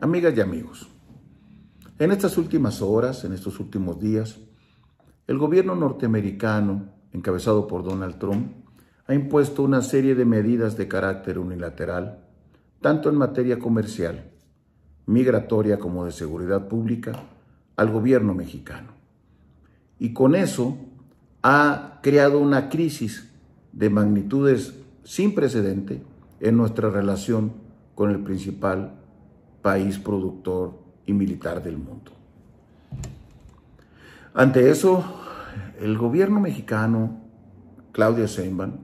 Amigas y amigos, en estas últimas horas, en estos últimos días, el gobierno norteamericano, encabezado por Donald Trump, ha impuesto una serie de medidas de carácter unilateral, tanto en materia comercial, migratoria como de seguridad pública, al gobierno mexicano. Y con eso ha creado una crisis de magnitudes sin precedente en nuestra relación con el principal país productor y militar del mundo. Ante eso, el gobierno mexicano, Claudia Sheinbaum,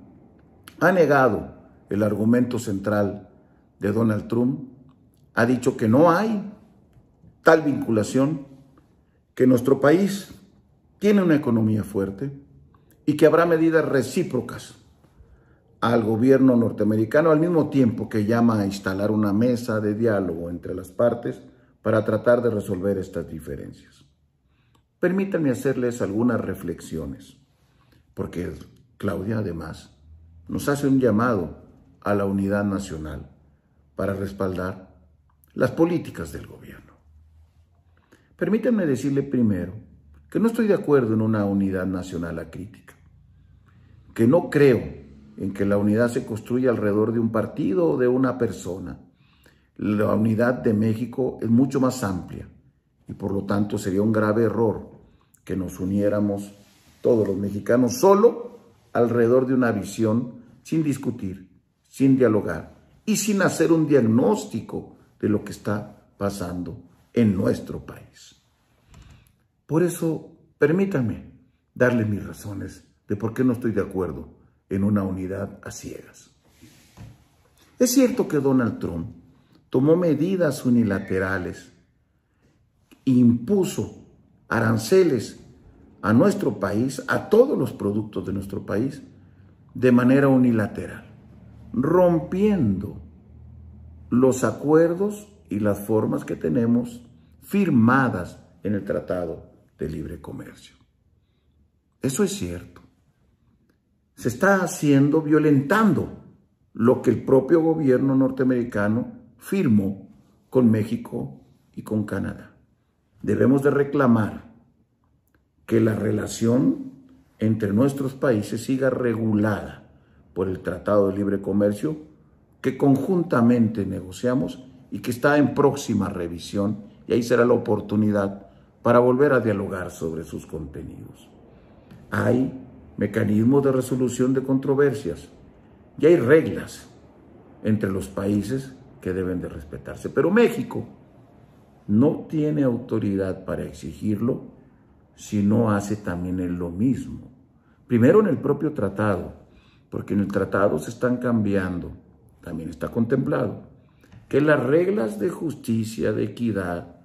ha negado el argumento central de Donald Trump, ha dicho que no hay tal vinculación, que nuestro país tiene una economía fuerte y que habrá medidas recíprocas al gobierno norteamericano, al mismo tiempo que llama a instalar una mesa de diálogo entre las partes para tratar de resolver estas diferencias. Permítanme hacerles algunas reflexiones, porque Claudia además nos hace un llamado a la unidad nacional para respaldar las políticas del gobierno. Permítanme decirle primero que no estoy de acuerdo en una unidad nacional acrítica, que no creo en que la unidad se construya alrededor de un partido o de una persona. La unidad de México es mucho más amplia y por lo tanto sería un grave error que nos uniéramos todos los mexicanos solo alrededor de una visión sin discutir, sin dialogar y sin hacer un diagnóstico de lo que está pasando en nuestro país. Por eso, permítanme darle mis razones de por qué no estoy de acuerdo en una unidad a ciegas. Es cierto que Donald Trump tomó medidas unilaterales, impuso aranceles a nuestro país, a todos los productos de nuestro país, de manera unilateral, rompiendo los acuerdos y las formas que tenemos firmadas en el Tratado de Libre Comercio. Eso es cierto. Se está haciendo violentando lo que el propio gobierno norteamericano firmó con México y con Canadá. Debemos de reclamar que la relación entre nuestros países siga regulada por el Tratado de Libre Comercio que conjuntamente negociamos y que está en próxima revisión, y ahí será la oportunidad para volver a dialogar sobre sus contenidos. Hay mecanismos de resolución de controversias y hay reglas entre los países que deben de respetarse. Pero México no tiene autoridad para exigirlo si no hace también él lo mismo. Primero en el propio tratado, porque en el tratado se están cambiando, también está contemplado, que las reglas de justicia, de equidad,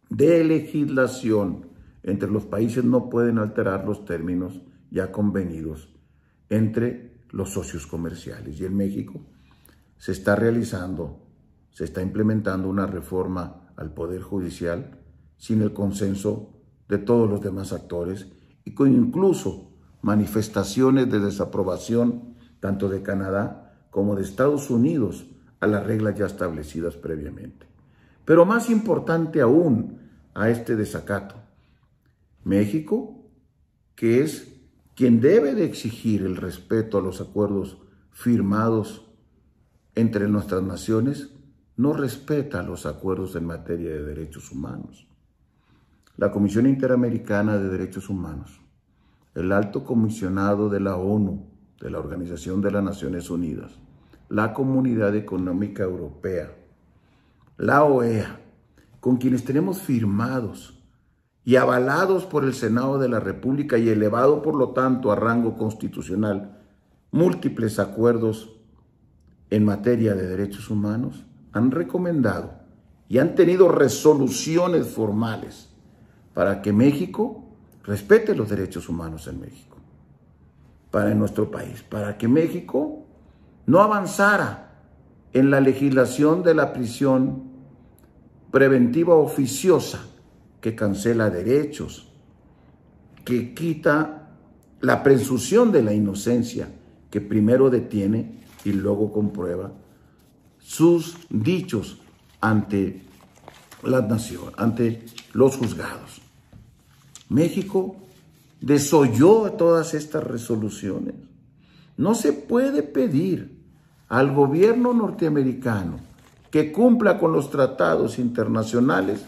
de legislación entre los países no pueden alterar los términos ya convenidos entre los socios comerciales. Y en México se está implementando una reforma al Poder Judicial sin el consenso de todos los demás actores y con incluso manifestaciones de desaprobación tanto de Canadá como de Estados Unidos a las reglas ya establecidas previamente. Pero más importante aún a este desacato, México, que es quien debe de exigir el respeto a los acuerdos firmados entre nuestras naciones, no respeta los acuerdos en materia de derechos humanos. La Comisión Interamericana de Derechos Humanos, el Alto Comisionado de la ONU, de la Organización de las Naciones Unidas, la Comunidad Económica Europea, la OEA, con quienes tenemos firmados y avalados por el Senado de la República y elevado, por lo tanto, a rango constitucional, múltiples acuerdos en materia de derechos humanos, han recomendado y han tenido resoluciones formales para que México respete los derechos humanos en México, en nuestro país, para que México no avanzara en la legislación de la prisión preventiva oficiosa que cancela derechos, que quita la presunción de la inocencia, que primero detiene y luego comprueba sus dichos ante la nación, ante los juzgados. México desoyó todas estas resoluciones. No se puede pedir al gobierno norteamericano que cumpla con los tratados internacionales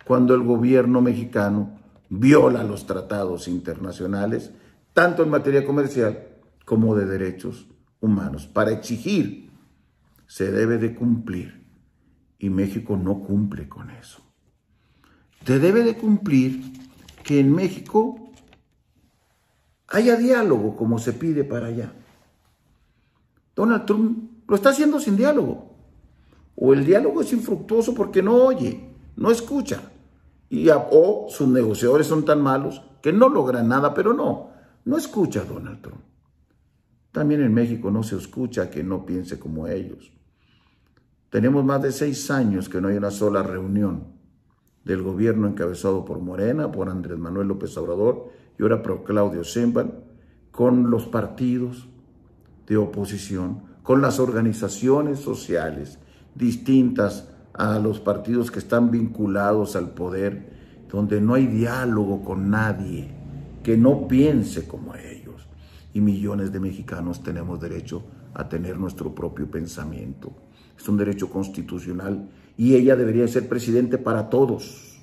cuando el gobierno mexicano viola los tratados internacionales, tanto en materia comercial como de derechos humanos. Para exigir se debe de cumplir y México no cumple con eso. Se debe de cumplir que en México haya diálogo como se pide para allá. Donald Trump lo está haciendo sin diálogo. O el diálogo es infructuoso porque no oye, no escucha. O sus negociadores son tan malos que no logran nada, pero no escucha a Donald Trump. También en México no se escucha a quien no piense como ellos. Tenemos más de 6 años que no hay una sola reunión del gobierno encabezado por Morena, por Andrés Manuel López Obrador y ahora por Claudio Sheinbaum, con los partidos de oposición, con las organizaciones sociales distintas a los partidos que están vinculados al poder, donde no hay diálogo con nadie que no piense como ellos. Y millones de mexicanos tenemos derecho a tener nuestro propio pensamiento. Es un derecho constitucional y ella debería ser presidente para todos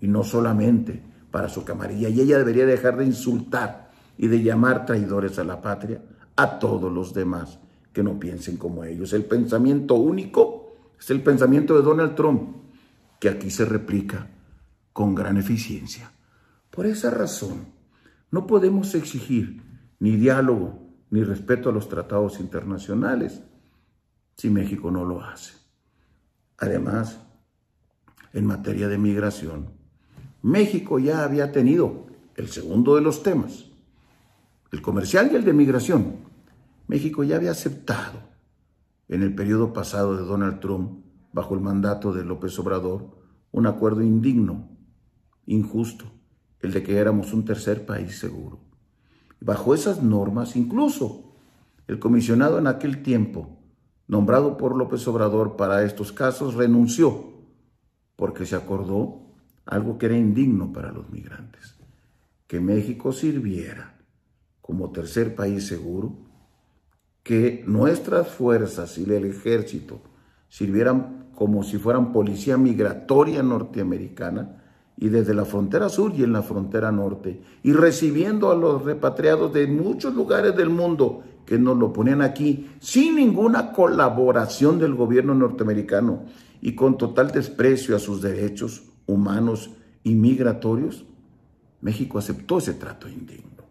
y no solamente para su camarilla. Y ella debería dejar de insultar y de llamar traidores a la patria a todos los demás que no piensen como ellos. El pensamiento único es el pensamiento de Donald Trump, que aquí se replica con gran eficiencia. Por esa razón, no podemos exigir ni diálogo ni respeto a los tratados internacionales si México no lo hace. Además, en materia de migración, México ya había tenido el segundo de los temas, el comercial y el de migración. México ya había aceptado en el periodo pasado de Donald Trump, bajo el mandato de López Obrador, un acuerdo indigno, injusto, el de que éramos un tercer país seguro. Bajo esas normas, incluso el comisionado en aquel tiempo, nombrado por López Obrador para estos casos, renunció porque se acordó algo que era indigno para los migrantes, que México sirviera como tercer país seguro, que nuestras fuerzas y el ejército sirvieran como si fueran policía migratoria norteamericana y desde la frontera sur y en la frontera norte, y recibiendo a los repatriados de muchos lugares del mundo que nos lo ponían aquí sin ninguna colaboración del gobierno norteamericano y con total desprecio a sus derechos humanos y migratorios, México aceptó ese trato indigno.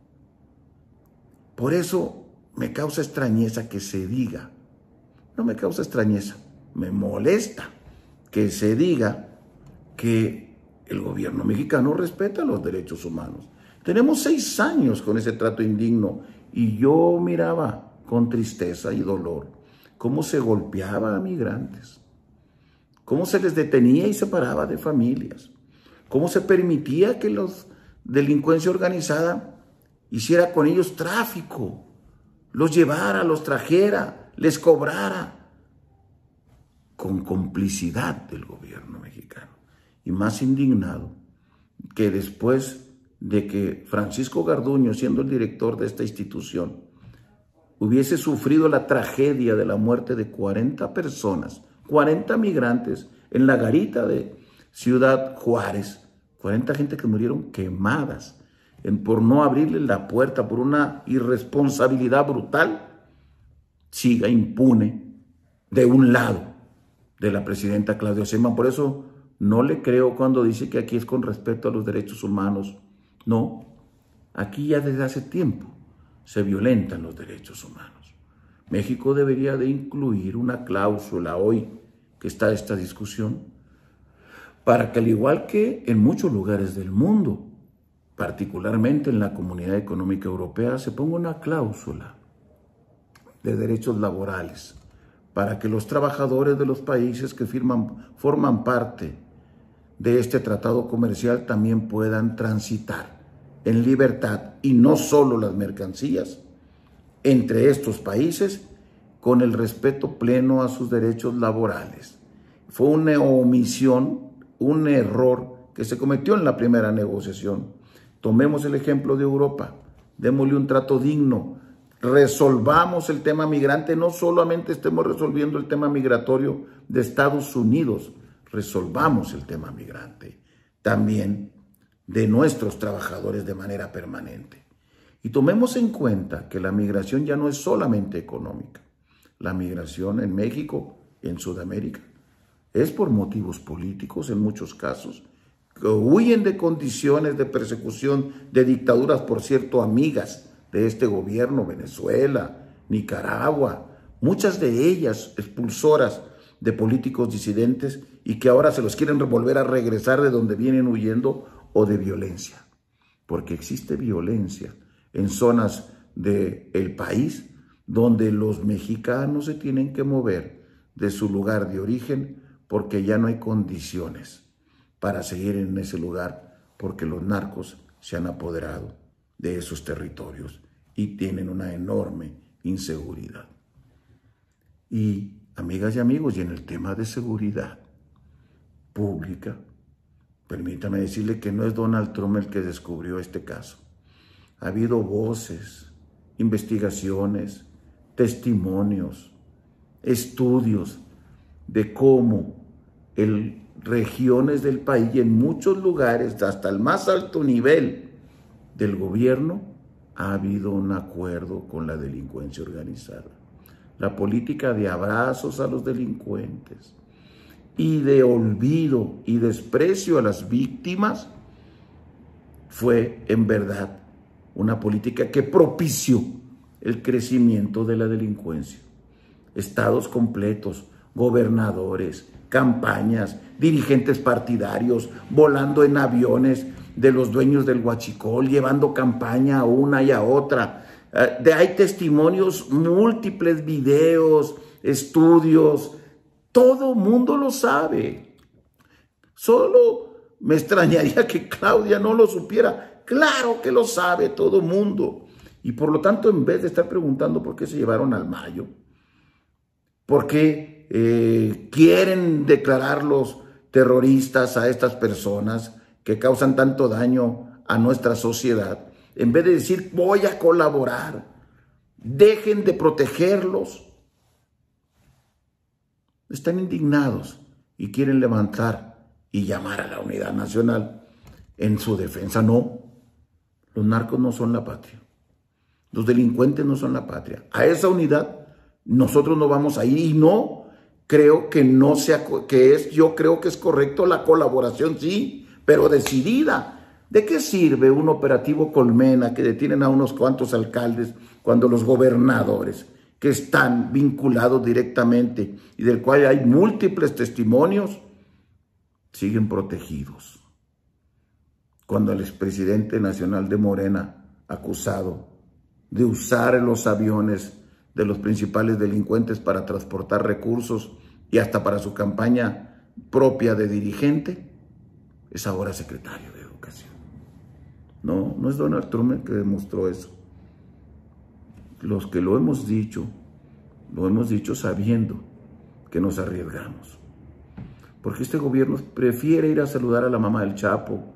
Por eso me causa extrañeza que se diga, no me causa extrañeza, me molesta que se diga que el gobierno mexicano respeta los derechos humanos. Tenemos 6 años con ese trato indigno y yo miraba con tristeza y dolor cómo se golpeaba a migrantes, cómo se les detenía y separaba de familias, cómo se permitía que la delincuencia organizada hiciera con ellos tráfico, los llevara, los trajera, les cobrara, con complicidad del gobierno mexicano. Y más indignado que después de que Francisco Garduño, siendo el director de esta institución, hubiese sufrido la tragedia de la muerte de 40 personas, 40 migrantes en la garita de Ciudad Juárez, 40 gente que murieron quemadas por no abrirle la puerta, por una irresponsabilidad brutal, siga impune de un lado de la presidenta Claudia Sheinbaum. Por eso no le creo cuando dice que aquí es con respeto a los derechos humanos. No, aquí ya desde hace tiempo se violentan los derechos humanos. México debería de incluir una cláusula hoy que está esta discusión para que, al igual que en muchos lugares del mundo, particularmente en la Comunidad Económica Europea, se ponga una cláusula de derechos laborales para que los trabajadores de los países que forman parte de este tratado comercial también puedan transitar en libertad, y no solo las mercancías, entre estos países con el respeto pleno a sus derechos laborales. fue una omisión, un error que se cometió en la primera negociación. Tomemos el ejemplo de Europa, démosle un trato digno, resolvamos el tema migrante, no solamente estemos resolviendo el tema migratorio de Estados Unidos, resolvamos el tema migrante también de nuestros trabajadores de manera permanente. Y tomemos en cuenta que la migración ya no es solamente económica. La migración en México, en Sudamérica, es por motivos políticos en muchos casos, que huyen de condiciones de persecución de dictaduras, por cierto, amigas de este gobierno, Venezuela, Nicaragua, muchas de ellas expulsoras de políticos disidentes y que ahora se los quieren volver a regresar de donde vienen huyendo, o de violencia, porque existe violencia en zonas del país donde los mexicanos se tienen que mover de su lugar de origen porque ya no hay condiciones para seguir en ese lugar, porque los narcos se han apoderado de esos territorios y tienen una enorme inseguridad. Y, amigas y amigos, y en el tema de seguridad pública, permítame decirle que no es Donald Trump el que descubrió este caso. Ha habido voces, investigaciones, testimonios, estudios de cómo en regiones del país y en muchos lugares, hasta el más alto nivel del gobierno, ha habido un acuerdo con la delincuencia organizada. La política de abrazos a los delincuentes y de olvido y desprecio a las víctimas fue en verdad una política que propició el crecimiento de la delincuencia. Estados completos, gobernadores, campañas, dirigentes partidarios, volando en aviones de los dueños del huachicol, llevando campaña a una y a otra. Hay testimonios, múltiples videos, estudios. Todo mundo lo sabe. Solo me extrañaría que Claudia no lo supiera. Claro que lo sabe todo mundo. Y por lo tanto, en vez de estar preguntando por qué se llevaron al Mayo, por qué quieren declararlos terroristas a estas personas que causan tanto daño a nuestra sociedad, en vez de decir voy a colaborar, dejen de protegerlos, están indignados y quieren levantar y llamar a la unidad nacional en su defensa. No, los narcos no son la patria, los delincuentes no son la patria. A esa unidad nosotros no vamos a ir y no creo que no sea, yo creo que es correcto la colaboración, sí, pero decidida. ¿De qué sirve un operativo Colmena que detienen a unos cuantos alcaldes cuando los gobernadores que están vinculados directamente y del cual hay múltiples testimonios siguen protegidos? Cuando el expresidente nacional de Morena, acusado de usar los aviones de los principales delincuentes para transportar recursos y hasta para su campaña propia de dirigente, es ahora secretario de Educación. No, no es Donald Trump el que demostró eso. Los que lo hemos dicho sabiendo que nos arriesgamos. Porque este gobierno prefiere ir a saludar a la mamá del Chapo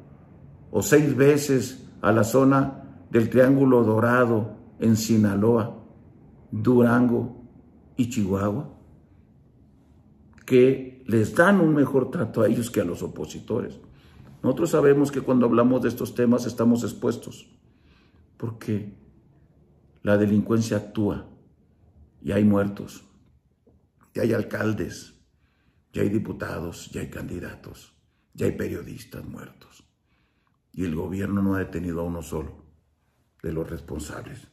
o 6 veces a la zona del Triángulo Dorado en Sinaloa, Durango y Chihuahua, que les dan un mejor trato a ellos que a los opositores. Nosotros sabemos que cuando hablamos de estos temas estamos expuestos, porque la delincuencia actúa y hay muertos, y hay alcaldes, ya hay diputados, ya hay candidatos, ya hay periodistas muertos. Y el gobierno no ha detenido a uno solo de los responsables,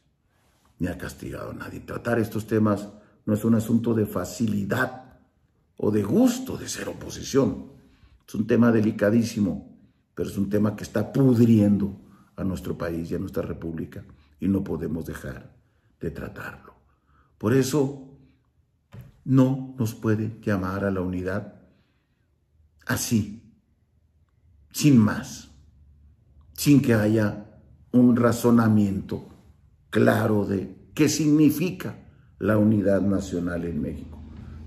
ni ha castigado a nadie. Tratar estos temas no es un asunto de facilidad o de gusto de ser oposición. Es un tema delicadísimo, pero es un tema que está pudriendo a nuestro país y a nuestra república y no podemos dejar de tratarlo. Por eso no nos puede llamar a la unidad así, sin más, sin que haya un razonamiento claro de qué significa la unidad nacional en México.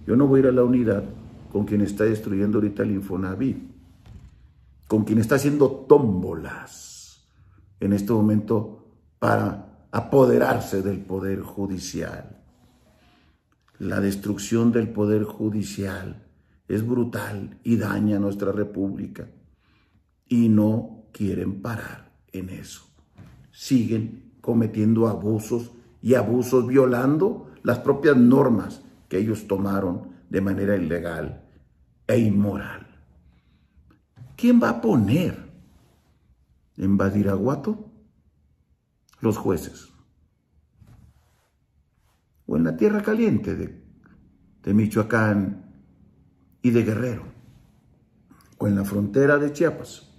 Yo no voy a ir a la unidad con quien está destruyendo ahorita el Infonavit, con quien está haciendo tómbolas en este momento para apoderarse del Poder Judicial. La destrucción del Poder Judicial es brutal y daña a nuestra república. Y no quieren parar en eso. Siguen cometiendo abusos y abusos, violando las propias normas que ellos tomaron de manera ilegal e inmoral. ¿Quién va a poner en Badiraguato? Los jueces. O en la tierra caliente de Michoacán y de Guerrero. O en la frontera de Chiapas.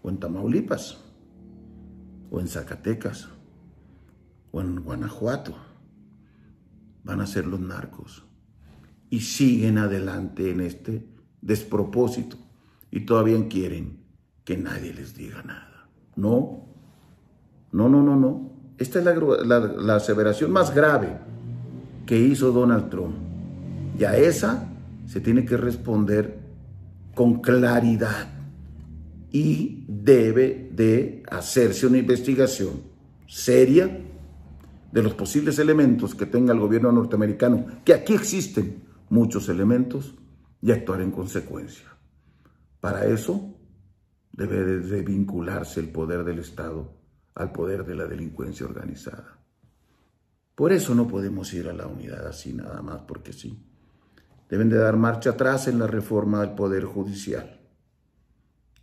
O en Tamaulipas. O en Zacatecas. O en Guanajuato. Van a ser los narcos. Y siguen adelante en este despropósito. Y todavía quieren que nadie les diga nada. No. Esta es la aseveración más grave que hizo Donald Trump. Y a esa se tiene que responder con claridad. Y debe de hacerse una investigación seria de los posibles elementos que tenga el gobierno norteamericano, que aquí existen muchos elementos, y actuar en consecuencia. Para eso debe de vincularse el poder del Estado al poder de la delincuencia organizada. Por eso no podemos ir a la unidad así nada más, porque sí. Deben de dar marcha atrás en la reforma del Poder Judicial,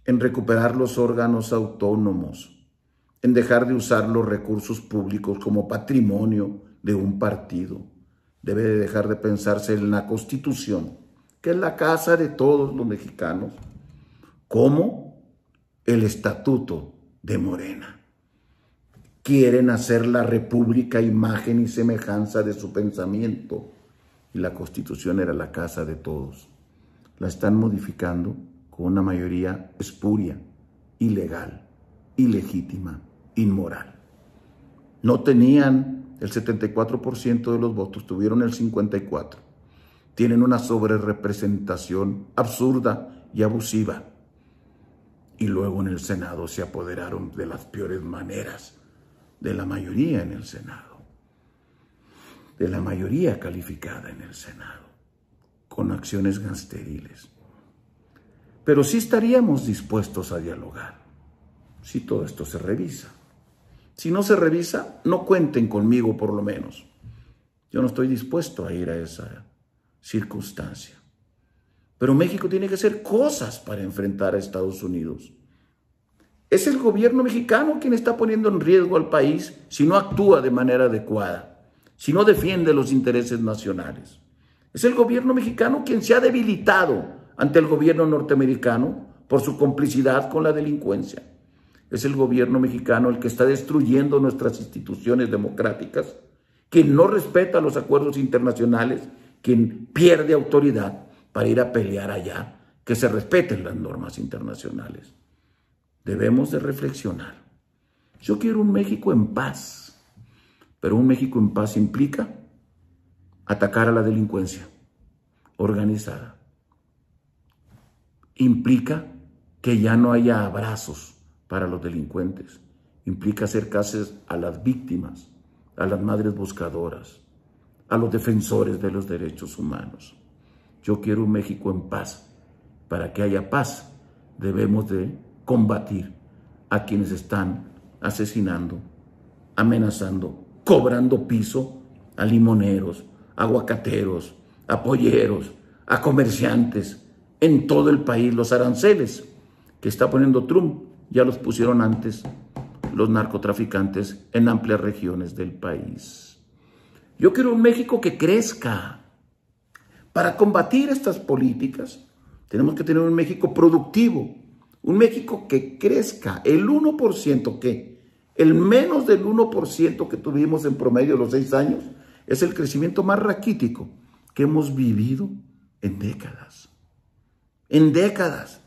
en recuperar los órganos autónomos, en dejar de usar los recursos públicos como patrimonio de un partido. Debe de dejar de pensarse en la Constitución, que es la casa de todos los mexicanos, como el Estatuto de Morena. Quieren hacer la república imagen y semejanza de su pensamiento. Y la Constitución era la casa de todos. La están modificando con una mayoría espuria, ilegal, ilegítima, inmoral. No tenían el 74% de los votos, tuvieron el 54%. Tienen una sobrerepresentación absurda y abusiva. Y luego en el Senado se apoderaron de las peores maneras de la mayoría en el Senado, de la mayoría calificada en el Senado, con acciones gangsteriles. Pero sí estaríamos dispuestos a dialogar, si todo esto se revisa. Si no se revisa, no cuenten conmigo por lo menos. Yo no estoy dispuesto a ir a esa circunstancia. Pero México tiene que hacer cosas para enfrentar a Estados Unidos. Es el gobierno mexicano quien está poniendo en riesgo al país si no actúa de manera adecuada, si no defiende los intereses nacionales. Es el gobierno mexicano quien se ha debilitado ante el gobierno norteamericano por su complicidad con la delincuencia. Es el gobierno mexicano el que está destruyendo nuestras instituciones democráticas, quien no respeta los acuerdos internacionales, quien pierde autoridad para ir a pelear allá, que se respeten las normas internacionales. Debemos de reflexionar. Yo quiero un México en paz, pero un México en paz implica atacar a la delincuencia organizada. Implica que ya no haya abrazos para los delincuentes. Implica hacer casos a las víctimas, a las madres buscadoras, a los defensores de los derechos humanos. Yo quiero un México en paz. Para que haya paz, debemos de combatir a quienes están asesinando, amenazando, cobrando piso a limoneros, aguacateros, a polleros, a comerciantes en todo el país. Los aranceles que está poniendo Trump ya los pusieron antes los narcotraficantes en amplias regiones del país. Yo quiero un México que crezca. Para combatir estas políticas tenemos que tener un México productivo, un México que crezca. El 1%, el menos del 1% que tuvimos en promedio los 6 años, es el crecimiento más raquítico que hemos vivido en décadas. En décadas.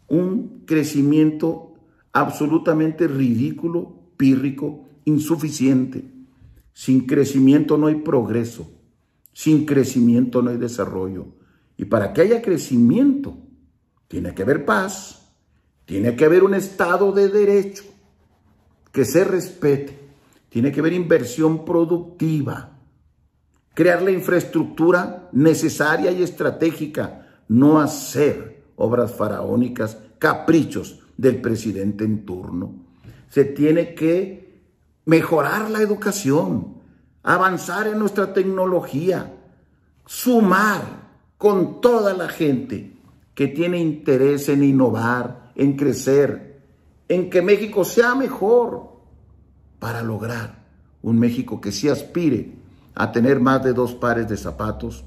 Un crecimiento absolutamente ridículo, pírrico, insuficiente. Sin crecimiento no hay progreso. Sin crecimiento no hay desarrollo. Y para que haya crecimiento, tiene que haber paz, tiene que haber un Estado de Derecho que se respete, tiene que haber inversión productiva, crear la infraestructura necesaria y estratégica, no hacer obras faraónicas, caprichos del presidente en turno. Se tiene que mejorar la educación, avanzar en nuestra tecnología, sumar con toda la gente que tiene interés en innovar, en crecer, en que México sea mejor, para lograr un México que sí aspire a tener más de 2 pares de zapatos,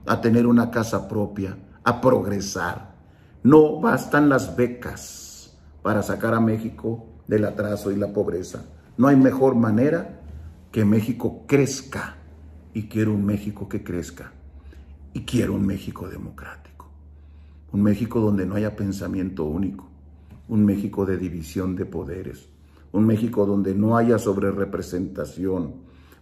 a tener una casa propia, a progresar. No bastan las becas para sacar a México del atraso y la pobreza. No hay mejor manera que México crezca. Y quiero un México que crezca. Y quiero un México democrático. Un México donde no haya pensamiento único. Un México de división de poderes. Un México donde no haya sobrerepresentación.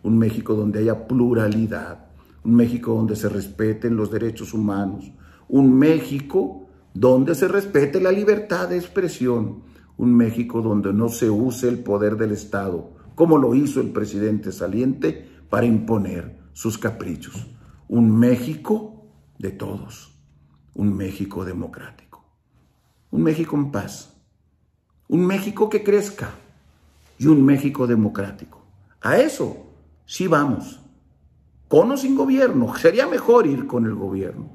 Un México donde haya pluralidad. Un México donde se respeten los derechos humanos. Un México donde se respete la libertad de expresión. Un México donde no se use el poder del Estado, como lo hizo el presidente saliente, para imponer sus caprichos. Un México de todos. Un México democrático. Un México en paz. Un México que crezca. Y un México democrático. A eso sí vamos. Con o sin gobierno. Sería mejor ir con el gobierno.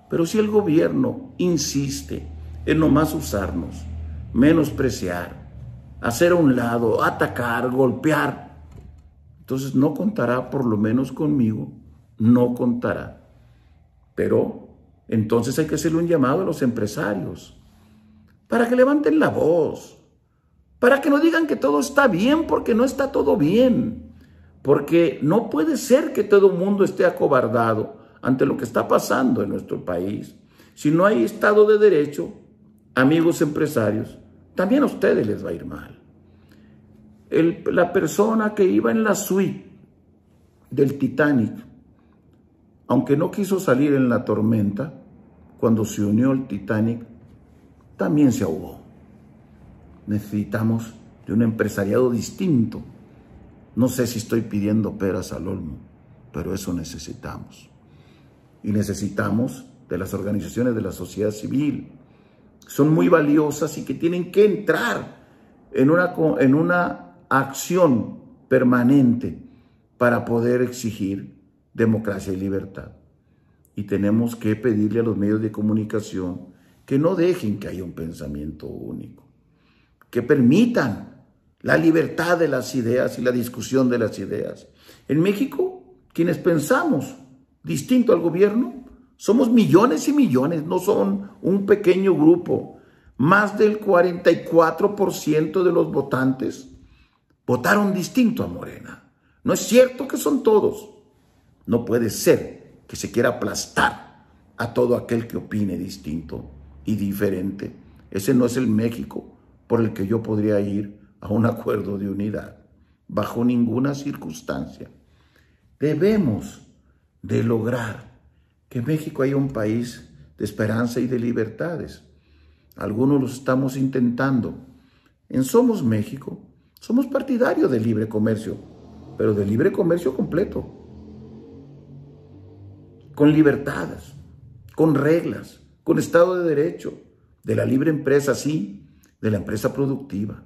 Pero si el gobierno insiste en nomás usarnos, menospreciar, hacer a un lado, atacar, golpear, entonces no contará, por lo menos conmigo, no contará. Pero entonces hay que hacerle un llamado a los empresarios para que levanten la voz, para que no digan que todo está bien, porque no está todo bien, porque no puede ser que todo el mundo esté acobardado ante lo que está pasando en nuestro país. Si no hay Estado de Derecho, amigos empresarios, también a ustedes les va a ir mal. La persona que iba en la suite del Titanic, aunque no quiso salir en la tormenta, cuando se unió el Titanic, también se ahogó. Necesitamos de un empresariado distinto. No sé si estoy pidiendo peras al olmo, pero eso necesitamos. Y necesitamos de las organizaciones de la sociedad civil. Son muy valiosas y que tienen que entrar en una acción permanente para poder exigir democracia y libertad. Y tenemos que pedirle a los medios de comunicación que no dejen que haya un pensamiento único, que permitan la libertad de las ideas y la discusión de las ideas. En México, quienes pensamos distinto al gobierno, somos millones y millones, no son un pequeño grupo. Más del 44% de los votantes votaron distinto a Morena. No es cierto que son todos. No puede ser que se quiera aplastar a todo aquel que opine distinto y diferente. Ese no es el México por el que yo podría ir a un acuerdo de unidad, bajo ninguna circunstancia. Debemos de lograr que México haya un país de esperanza y de libertades. Algunos lo estamos intentando. En Somos México, somos partidarios del libre comercio, pero del libre comercio completo, con libertades, con reglas, con Estado de Derecho, de la libre empresa sí, de la empresa productiva,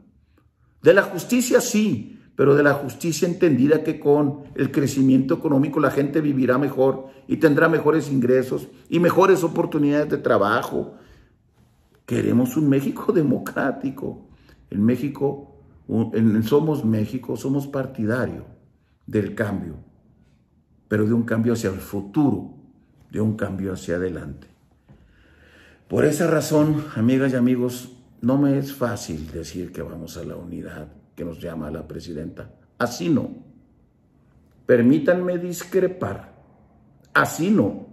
de la justicia sí, pero de la justicia entendida que con el crecimiento económico la gente vivirá mejor y tendrá mejores ingresos y mejores oportunidades de trabajo. Queremos un México democrático. En Somos México somos partidarios del cambio, pero de un cambio hacia el futuro, de un cambio hacia adelante. Por esa razón, amigas y amigos, no me es fácil decir que vamos a la unidad que nos llama la presidenta. Así no. Permítanme discrepar. Así no.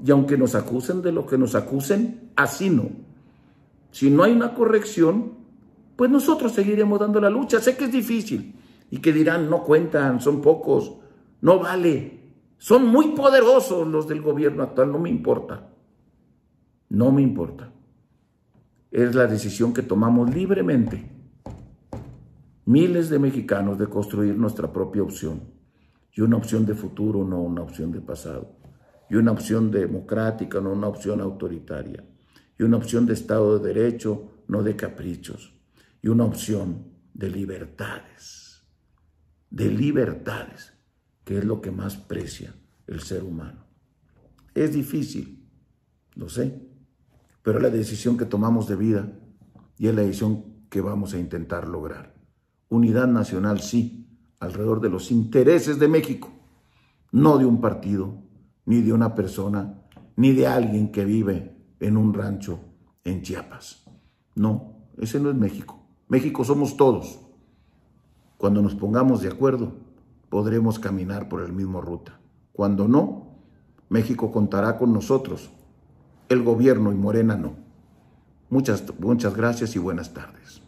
Y aunque nos acusen de lo que nos acusen, así no. Si no hay una corrección, pues nosotros seguiremos dando la lucha. Sé que es difícil y que dirán, no cuentan, son pocos, no vale. Son muy poderosos los del gobierno actual, no me importa. No me importa. Es la decisión que tomamos libremente, miles de mexicanos, de construir nuestra propia opción. Y una opción de futuro, no una opción de pasado. Y una opción democrática, no una opción autoritaria. Y una opción de Estado de Derecho, no de caprichos. Y una opción de libertades, que es lo que más precia el ser humano. Es difícil, lo sé, pero es la decisión que tomamos de vida y es la decisión que vamos a intentar lograr. Unidad nacional, sí, alrededor de los intereses de México, no de un partido, ni de una persona, ni de alguien que vive en un rancho en Chiapas. No, ese no es México. México somos todos. Cuando nos pongamos de acuerdo, podremos caminar por el mismo ruta. Cuando no, México contará con nosotros. El gobierno y Morena no. Muchas gracias y buenas tardes.